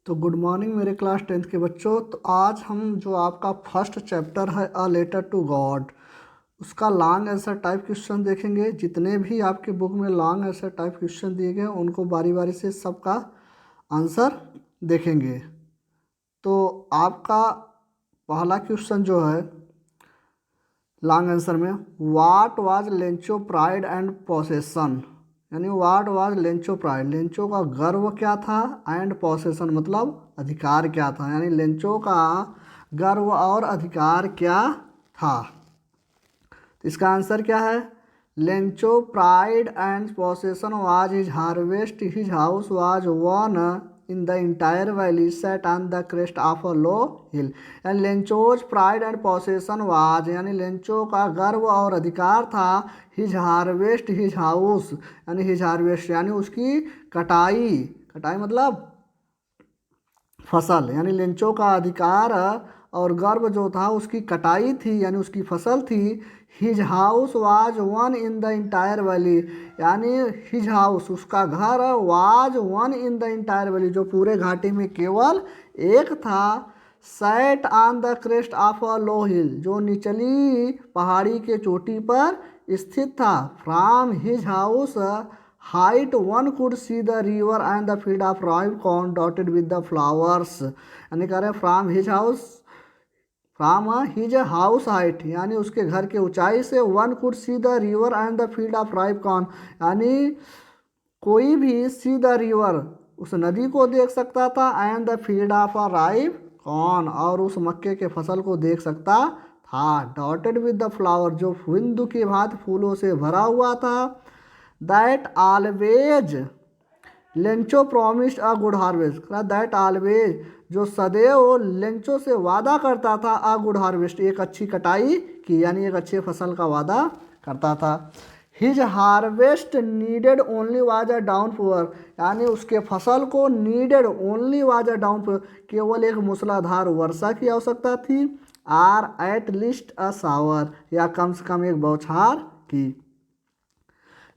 तो good morning मेरे class 10th के बच्चों। तो आज हम जो आपका फर्स्ट चैप्टर है अ लेटर टू गॉड, उसका लॉन्ग आंसर टाइप क्वेश्चन देखेंगे। जितने भी आपके बुक में लॉन्ग आंसर टाइप क्वेश्चन दिए गए उनको बारी बारी से सबका आंसर देखेंगे। तो आपका पहला क्वेश्चन जो है लॉन्ग आंसर में, what was Lencho pride and possession, यानी what was Lencho pride, Lencho का गर्व क्या था, एंड पोसेसन मतलब अधिकार क्या था, यानी लेंचो का गर्व और अधिकार क्या था। तो इसका आंसर क्या है, Lencho pride and possession was his harvest, his house was one in the entire valley set on the crest of a low hill. यानी Lencho's pride and possession was, यानी लेंचो का गर्व और अधिकार था, हिज हार्वेस्ट हिज हाउस, यानी his harvest यानी उसकी कटाई, कटाई मतलब फसल, यानी लेंचो का अधिकार और गर्व जो था उसकी कटाई थी, यानी उसकी फसल थी। His house was one in the entire valley, यानी हिज हाउस उसका घर was one in the entire valley जो पूरे घाटी में केवल एक था। Set on the crest of a low hill, जो निचली पहाड़ी के चोटी पर स्थित था। From his house height one could see the river and the field of ripe corn dotted with the flowers, यानी कह रहे हैं फ्रॉम हिज हाउस हाइट, यानी उसके घर के ऊंचाई से one could see the river and the field of ripe corn, यानी कोई भी सी द रिवर उस नदी को देख सकता था, and the field of a राइव corn और उस मक्के के फसल को देख सकता था। डॉटेड विद द फ्लावर, जो बिंदु के भांति फूलों से भरा हुआ था। That always Lencho promised a good harvest, that always जो सदैव लेंचो से वादा करता था अ गुड हार्वेस्ट, एक अच्छी कटाई की, यानी एक अच्छे फसल का वादा करता था। His harvest needed only was a downpour, यानी उसके फसल को needed only was a downpour, केवल एक मूसलाधार वर्षा की आवश्यकता थी। Or at least a shower, या कम से कम एक बौछार की।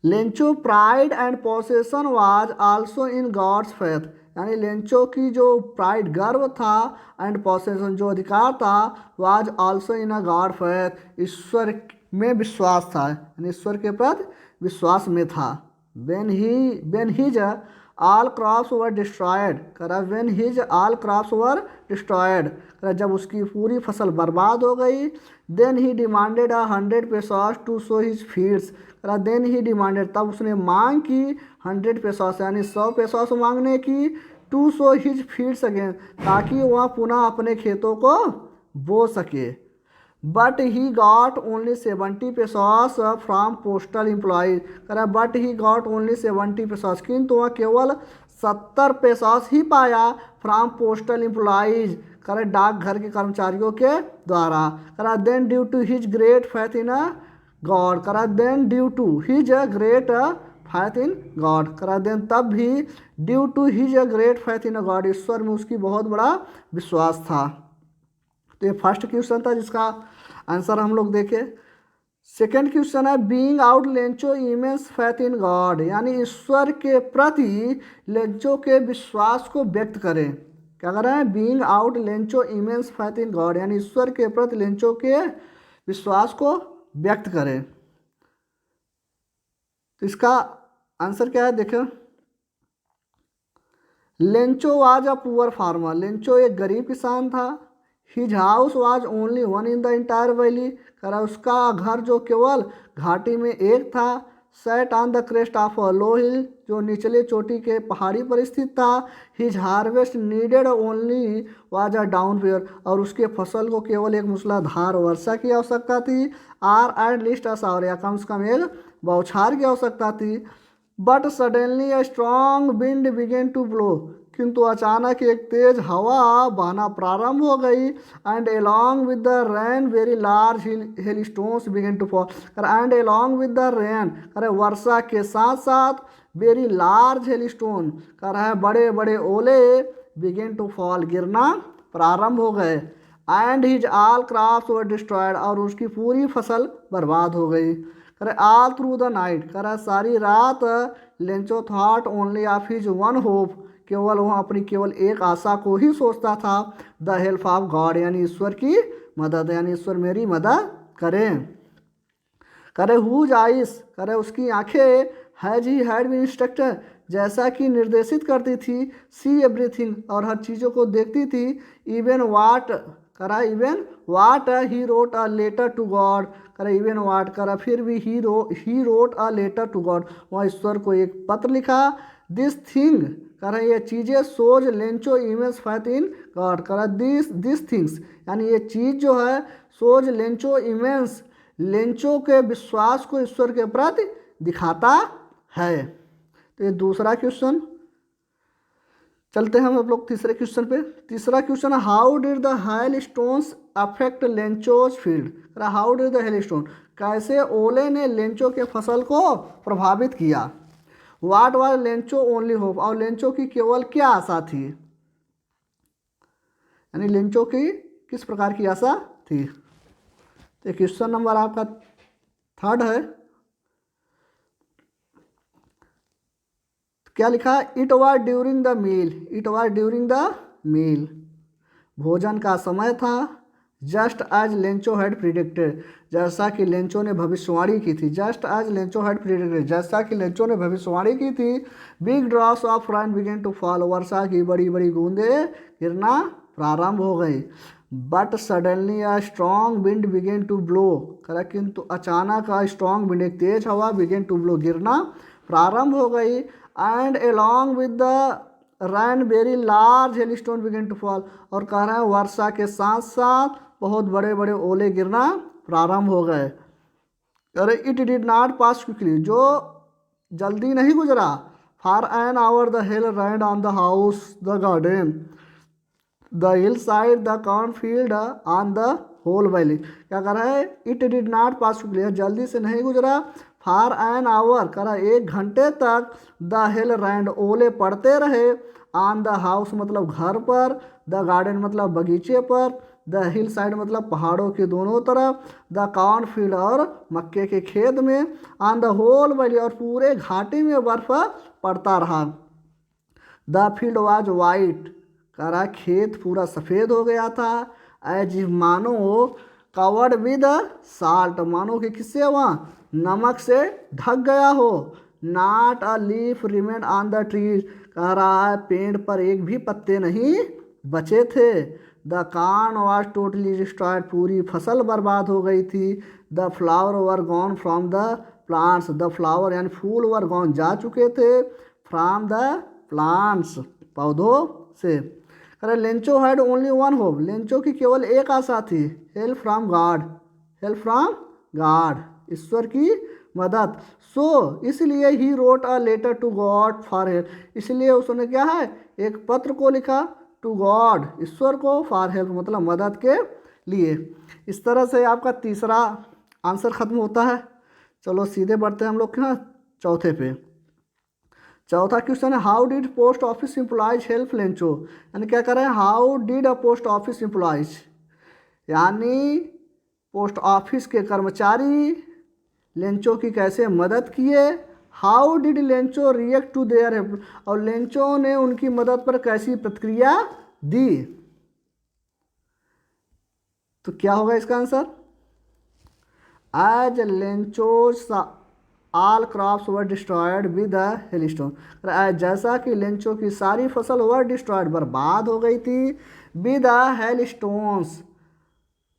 Lencho pride and possession was also in God's faith, यानी लेंचो की जो प्राइड गर्व था एंड पोसेसन जो अधिकार था, was also in a God faith, ईश्वर में विश्वास था, यानी ईश्वर के प्रति विश्वास में था। when his all crops were destroyed, करा when his all crops were destroyed, करा जब उसकी पूरी फसल बर्बाद हो गई। then he demanded 100 pesos to sow his fields, करा then he demanded तब उसने मांग की 100 pesos, यानी 100 pesos मांगने की, to sow his fields again, ताकि वह पुनः अपने खेतों को बो सके। But he got only 70 pesos from postal employees, करा but he got only 70 pesos, किंतु वह केवल 70 pesos ही पाया फ्रॉम पोस्टल एम्प्लॉज, करे डाकघर के कर्मचारियों के द्वारा। करा then due to his great faith in God, करा then due to his great faith in God, करा देन तब भी due to his great faith in God, ईश्वर में उसकी बहुत बड़ा विश्वास था। तो ये फर्स्ट क्वेश्चन था जिसका आंसर हम लोग देखे। सेकेंड क्वेश्चन है, being out Lencho immense faith in God, यानी ईश्वर के प्रति लेंचो के विश्वास को व्यक्त करें। क्या कर रहे हैं, being out Lencho immense faith in God, यानी ईश्वर के प्रति लेंचो के विश्वास को व्यक्त करें। तो इसका आंसर क्या है, देखो। Lencho was a poor farmer, Lencho एक गरीब किसान था। His house was only one in the entire valley, करा उसका घर जो केवल घाटी में एक था। Set on the crest of a low hill, जो निचले चोटी के पहाड़ी पर स्थित था। His harvest needed only was a downpour, और उसके फसल को केवल एक मूसलाधार वर्षा की आवश्यकता थी। Or at least a shower, या कम से कम एक बौछार की आवश्यकता थी। But suddenly a strong wind began to blow, किंतु अचानक एक तेज हवा बहना प्रारंभ हो गई। And along with the rain very large hailstones began to fall, and along with the rain, अरे वर्षा के साथ साथ वेरी लार्ज हेल स्टोन, कर है बड़े बड़े ओले, बिगेन टू फॉल गिरना प्रारंभ हो गए। And his all crops were destroyed, और उसकी पूरी फसल बर्बाद हो गई। करे ऑल थ्रू द नाइट, करे सारी रात Lencho thought only of his one hope, केवल वह अपनी केवल एक आशा को ही सोचता था, द हेल्प ऑफ गॉड, यानी ईश्वर की मदद, यानी ईश्वर मेरी मदद करें। करे हुज आइस, करे उसकी आंखें, as he had been instructed, जैसा कि निर्देशित करती थी, सी एवरीथिंग, और हर चीज़ों को देखती थी, इवन वाट, करा even what he wrote a letter to God, करा इवन वाट, करा फिर भी he wrote a letter to God, वह ईश्वर को एक पत्र लिखा, दिस थिंग, करा ये चीज़ें, shows Lencho immense faith in God, करा दिस थिंग्स, यानी ये चीज़ जो है, सोज लेंचो इमेंस, लेंचो के विश्वास को ईश्वर के प्रति दिखाता है। तो ये दूसरा क्वेश्चन। चलते हैं हम लोग तीसरे क्वेश्चन पे। तीसरा question, how did the hail stones affect Lencho's field, how did the hell stone, कैसे ओले ने लेंचो के फसल को प्रभावित किया। वाट वाज लेंचो ओनली होप, और लेंचो की केवल क्या आशा थी, यानी लेंचो की किस प्रकार की आशा थी। तो क्वेश्चन नंबर आपका 3 है। क्या लिखा, it was during the meal, it was during the meal, भोजन का समय था, just as Lencho had predicted, जैसा कि लेंचो ने भविष्यवाणी की थी, just as Lencho had predicted, जैसा कि लेंचो ने भविष्यवाणी की थी, big drops of rain began to fall, वर्षा की बड़ी बड़ी बूंदें गिरना प्रारंभ हो गई, but suddenly a strong wind began to blow, करा किंतु अचानक अ स्ट्रॉन्ग विंड, एक तेज हवा, बिगेन टू ब्लो, गिरना प्रारंभ हो गई, and along with the rain very large hailstone began to fall, और कह रहे हैं वर्षा के साथ साथ बहुत बड़े बड़े ओले गिरना प्रारंभ हो गए। अरे it did not pass quickly, जो जल्दी नहीं गुजरा, for an hour the hail rained on the house the garden the hillside the cornfield on the whole valley, क्या कर रहा है, it did not pass quickly, जल्दी से नहीं गुजरा, फॉर एन आवर, करा 1 घंटे तक, द हिल रैंड, ओले पड़ते रहे, ऑन द हाउस मतलब घर पर, द गार्डन मतलब बगीचे पर, द हिल साइड मतलब पहाड़ों के दोनों तरफ, द कॉर्नफील्ड और मक्के के खेत में, ऑन द होल वैली और पूरे घाटी में बर्फ पड़ता रहा, द फील्ड वाज वाइट, करा खेत पूरा सफ़ेद हो गया था, एज मानो कवर्ड विद साल्ट, मानो कि किससे वहाँ नमक से ढक गया हो, not a leaf remain on the trees, कह रहा है पेड़ पर एक भी पत्ते नहीं बचे थे, the corn was totally destroyed, पूरी फसल बर्बाद हो गई थी, the flower were gone from the plants, the flower यानी फूल वर गॉन जा चुके थे, फ्रॉम द प्लांट्स पौधों से। अरे Lencho had only one hope, Lencho की केवल एक आशा थी, help from God, help from God, ईश्वर की मदद, सो इसलिए he wrote a letter to God for help, इसलिए उसने क्या है, एक पत्र को लिखा, टू गॉड, ईश्वर को, फॉर हेल्प मतलब मदद के लिए। इस तरह से आपका तीसरा आंसर खत्म होता है। चलो सीधे बढ़ते हैं हम लोग ना चौथे पे। चौथा क्वेश्चन है, how did post office employees help Lencho, यानी क्या कर रहे हैं, how did a post office employees, यानी पोस्ट ऑफिस के कर्मचारी लेंचो की कैसे मदद किए, how did Lencho react to their help, और लेंचो ने उनकी मदद पर कैसी प्रतिक्रिया दी। तो क्या होगा इसका answer, as Lencho's all crops were destroyed with a hailstone, जैसा कि लेंचो की सारी फसल वर डिस्ट्रॉयड बर्बाद हो गई थी, विद अ हेलस्टोन्स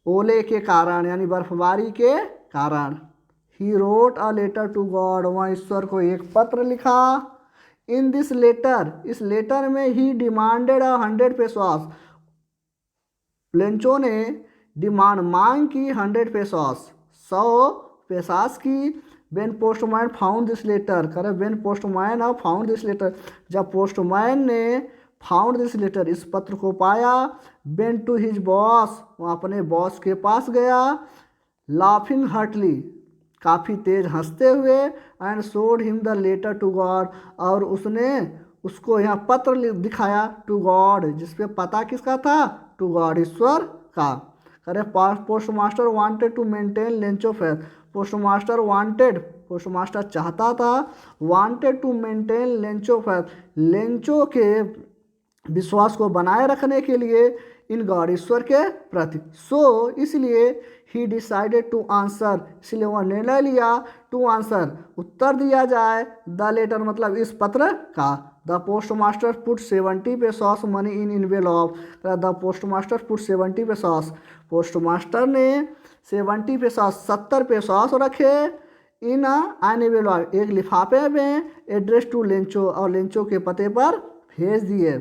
ओले के कारण यानी बर्फबारी के कारण, he wrote a letter to God, वहाँ ईश्वर को एक पत्र लिखा, इन दिस लेटर, इस लेटर में ही डिमांडेड 100 पेसोस, लेंचो ने डिमांड मांग की 100 पेसोस, 100 पेसास की, when postman found this letter, करे when postman found this letter, जब पोस्टमैन ने फाउंड दिस लेटर इस पत्र को पाया, वेन टू हिज बॉस, वह अपने बॉस के पास गया, लाफिंग हार्टली काफ़ी तेज हंसते हुए, and showed him the letter to God, और उसने उसको यहाँ पत्र दिखाया, टू गॉड, जिसपे पता किसका था, टू गॉड ईश्वर का। करे postmaster wanted to maintain Lencho faith, postmaster wanted, postmaster चाहता था, wanted to maintain Lencho faith, Lencho के विश्वास को बनाए रखने के लिए इन गॉड, ईश्वर के प्रति। सो इसलिए ही डिसाइडेड टू आंसर, इसलिए वह निर्णय लिया टू आंसर, उत्तर दिया जाए, द लेटर मतलब इस पत्र का। The post master put 70 pesos money in envelope, the post master put 70 pesos, post master ने 70 पेसोस 70 पेसोस रखे इन एन एनवेलॉप, एक लिफाफे में, एड्रेस टू लेंचो, और लेंचो के पते पर भेज दिए।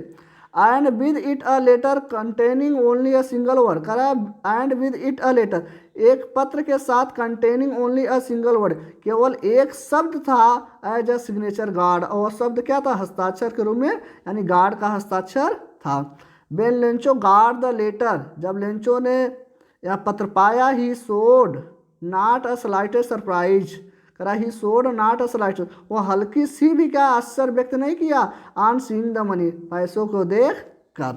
And with it a letter containing only a single word, करा and with it a letter, एक पत्र के साथ containing only a single word, केवल एक शब्द था एज अ सिग्नेचर गार्ड, और वह शब्द क्या था, हस्ताक्षर के रूप में, यानी गार्ड का हस्ताक्षर था। When Lencho got the letter, जब लेंचो ने यह पत्र पाया, ही सोड नॉट अ स्लाइटेस्ट सरप्राइज, करा ही सोड नॉट अ स्लाइटेस्ट, वो हल्की सी भी क्या आश्चर्य व्यक्त नहीं किया, ऑन सीइंग द मनी, पैसों को देख कर।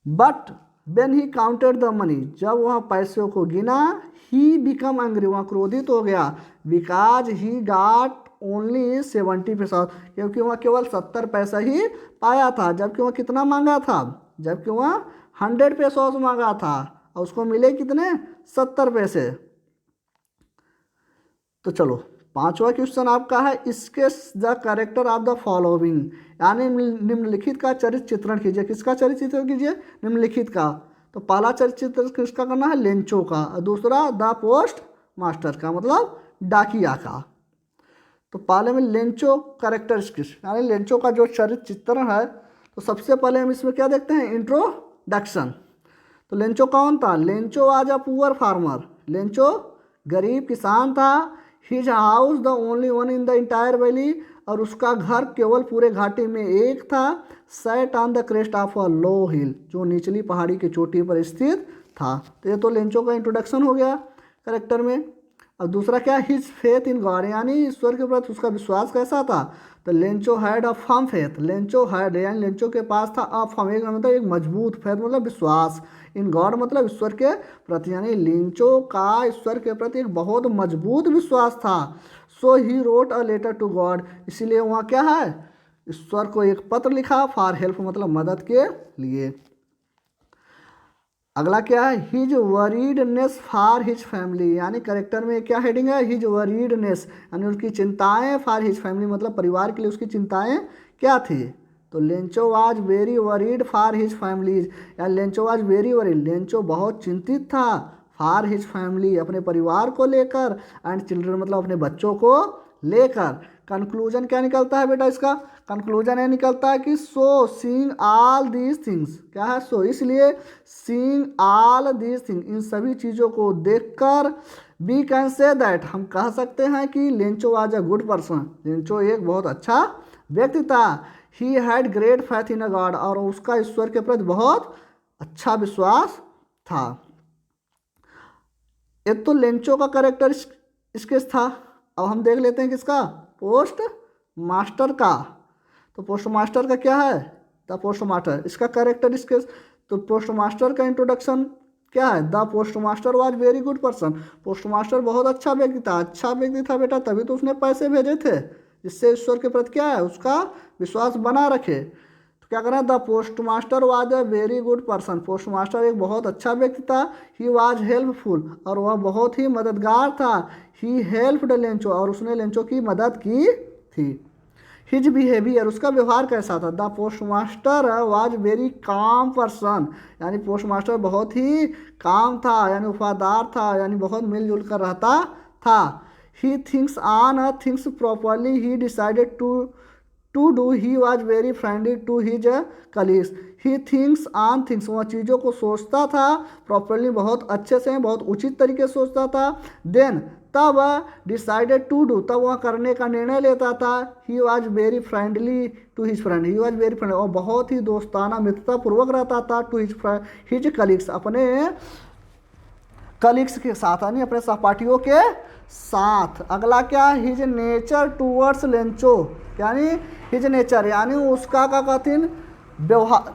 But when he counted the money, जब वह पैसों को गिना, ही बिकम एंग्री, वह क्रोधित हो गया, बिकॉज ही गाट ओनली 70 पैसा, क्योंकि वह केवल 70 पैसा ही पाया था, जबकि वह कितना मांगा था, जबकि वह 100 पैसों मांगा था, और उसको मिले कितने, 70 पैसे। तो चलो पांचवा क्वेश्चन आपका है, इसके the character of the following, यानी निम्नलिखित का चरित्र चित्रण कीजिए। किसका चरित्र चित्रण कीजिए, निम्नलिखित का। तो पहला चरित्र चित्रण किसका करना है, लेंचो का, और दूसरा द पोस्ट मास्टर का, मतलब डाकिया का। तो पहले में लेंचो कैरेक्टरिस्टिक्स, यानी लेंचो का जो चरित्र चित्रण है, तो सबसे पहले हम इसमें क्या देखते हैं, इंट्रोडक्शन। तो लेंचो कौन था, लेंचो आज अ पुअर फार्मर, लेंचो गरीब किसान था। His house the only one in the entire valley, और उसका घर केवल पूरे घाटी में एक था। Set on the crest of a low hill, जो निचली पहाड़ी की चोटी पर स्थित था। तो ये तो लेंचो का इंट्रोडक्शन हो गया करेक्टर में। और दूसरा क्या, हिज फेथ इन गॉड, यानी ईश्वर के प्रति उसका विश्वास कैसा था। तो Lencho had a firm faith, Lencho had यानी लेंचो के पास था अ फर्म, एक मतलब एक मजबूत, फेथ मतलब विश्वास, इन गॉड मतलब ईश्वर के प्रति, यानी लेंचो का ईश्वर के प्रति एक बहुत मजबूत विश्वास था। So he wrote a letter to God, इसीलिए वहाँ क्या है, ईश्वर को एक पत्र लिखा, फॉर हेल्प मतलब मदद के लिए। अगला क्या है, हिज वरीडनेस फॉर हिज फैमिली, यानी करेक्टर में क्या हेडिंग है, हिज वरीडनेस, यानी उसकी चिंताएं, फॉर हिज फैमिली मतलब परिवार के लिए उसकी चिंताएं क्या थी। तो Lencho was very worried for his families, या Lencho was very worried, Lencho बहुत चिंतित था, फॉर हिज फैमिली अपने परिवार को लेकर, एंड चिल्ड्रन मतलब अपने बच्चों को लेकर। कंक्लूजन क्या निकलता है बेटा इसका, कंक्लूजन ये निकलता है कि सो सीइंग ऑल दीज थिंग्स, क्या है, सो इसलिए सीइंग ऑल दीज थिंग्स, इन सभी चीज़ों को देखकर, वी कैन से दैट, हम कह सकते हैं कि Lencho was a good person, Lencho एक बहुत अच्छा व्यक्ति था। He had great faith in a God, और उसका ईश्वर के प्रति बहुत अच्छा विश्वास था। एक तो लेंचो का करेक्टर स्केच था। अब हम देख लेते हैं किसका, पोस्ट मास्टर का। तो पोस्ट मास्टर का क्या है, द पोस्ट मास्टर, इसका करेक्टर स्केच। तो पोस्ट मास्टर का इंट्रोडक्शन क्या है, the post master was very good person, post master बहुत अच्छा व्यक्ति था, अच्छा व्यक्ति था बेटा, तभी तो उसने पैसे भेजे थे, जिससे ईश्वर के प्रति क्या है, उसका विश्वास बना रखे। तो क्या करना, the post master was a very good person, post master एक बहुत अच्छा व्यक्ति था। ही वाज हेल्पफुल, और वह बहुत ही मददगार था। ही हेल्प्ड लेंचो, और उसने लेंचो की मदद की थी। हिज बिहेवियर, उसका व्यवहार कैसा था, the post master was very calm person, यानी पोस्ट मास्टर बहुत ही काम था, यानी वफादार था, यानी बहुत मिलजुल कर रहता था। He thinks on things properly, he decided to do, he was very friendly to his colleagues. He thinks on things, वह चीज़ों को सोचता था, प्रॉपरली बहुत अच्छे से, बहुत उचित तरीके से सोचता था। देन तब डिसाइडेड टू डू, तब वह करने का निर्णय लेता था। He was very friendly to his friend, he was very friendly, और बहुत ही दोस्ताना मित्रतापूर्वक रहता था, टू हिज कलीग्स, अपने कलीग्स के साथ, यानी अपने सहपाठियों के साथ। अगला क्या, हिज नेचर टूवर्ड्स लेंचो, यानी हिज नेचर, यानी उसका क्या कहते हैं, व्यवहार,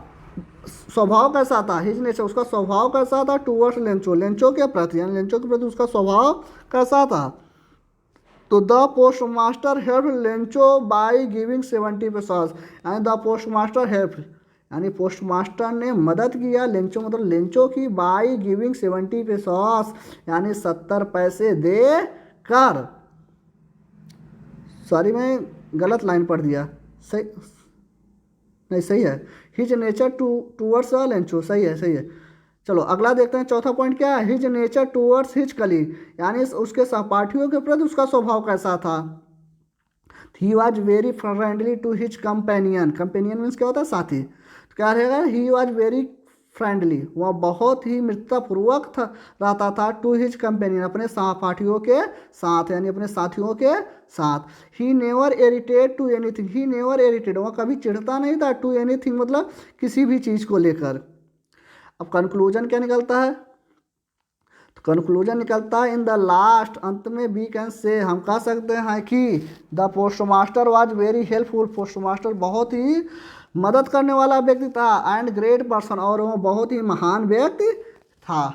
स्वभाव कैसा था, हिज नेचर उसका स्वभाव कैसा था, टूवर्ड्स लेंचो लेंचो के प्रति, यानी लेंचो के प्रति उसका स्वभाव कैसा था। तो the post master help Lencho by giving 70 pesos, यानी द पोस्ट मास्टर हेल्प, यानी पोस्ट मास्टर ने मदद किया लेंचो मतलब लेंचो की, बाई गिविंग 70 पेसोस, यानी 70 पैसे दे कर। सॉरी मैं गलत लाइन पढ़ दिया, सही नहीं, सही है। हिज नेचर टूवर्ड्स लेंचो, सही है सही है। चलो अगला देखते हैं, चौथा पॉइंट क्या है, his nature towards his colleague, यानी उसके सहपाठियों के प्रति उसका स्वभाव कैसा था। He was very friendly to his companion, companion means क्या होता है, साथी। तो क्या रहेगा, ही वॉज वेरी फ्रेंडली, वह बहुत ही मित्रतापूर्वक था रहता था, टू हिज कंपेनियन अपने सहपाठियों के साथ, यानी अपने साथियों के साथ। He never irritate to anything, he never irritate वह कभी चिढ़ता नहीं था, टू एनीथिंग मतलब किसी भी चीज़ को लेकर। अब कंक्लूजन क्या निकलता है, तो कंक्लूजन निकलता है इन द लास्ट, अंत में वी कैन से हम कह सकते हैं कि the post master was very helpful, post master बहुत ही मदद करने वाला व्यक्ति था, एंड ग्रेट पर्सन और वो बहुत ही महान व्यक्ति था।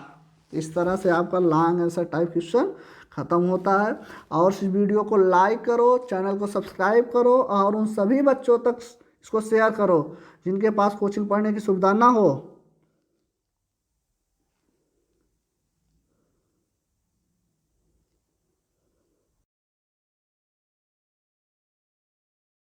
इस तरह से आपका लॉन्ग आंसर टाइप क्वेश्चन ख़त्म होता है। और इस वीडियो को लाइक करो, चैनल को सब्सक्राइब करो और उन सभी बच्चों तक इसको शेयर करो जिनके पास कोचिंग पढ़ने की सुविधा ना हो।